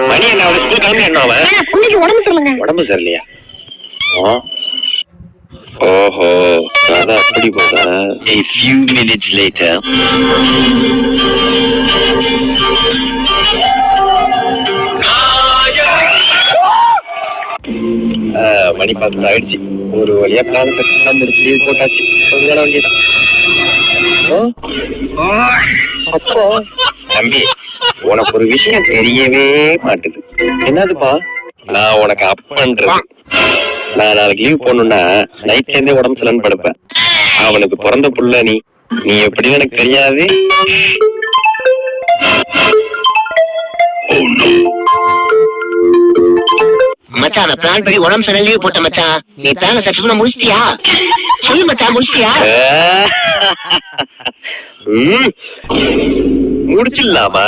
மணி என்ன அவன் ஸ்கூல் கிளம்பி என்ன அவன் பிள்ளைக்கு உடம்பு சொல்லுங்க. உடம்பு சரியில்லையா? ஓஹோ, கதை அப்படி போதா? A few minutes later. மணி 10 ஆயிடுச்சு. ஒரு வழியா காலத்தை முடிச்சு போட்டாச்சு. சொல்ல வேண்டியதான். அப்போ தம்பி, உனக்கு ஒரு விஷயம் தெரியவே மாட்டுது. என்னதுப்பா? நான் உனக்கு அப்பன்றது. நான் நாளைக்கு லீவ் போடணும்னா நைட்ல இருந்தே உடம்பு சரியில்லைன்னு படுப்பேன். அவனுக்கு பிறந்த புள்ள நீ எப்படின்னு எனக்கு தெரியாது. மச்சான், அந்த பிளான் படி உடம்பு சரியில்லை லீவ் போட்ட மச்சான். நீ பிளான சர்ச் பண்ண முடிச்சிட்டியா? சொல்லு மச்சான், முடிச்சிட்டியா? முடிச்சிடலாமா?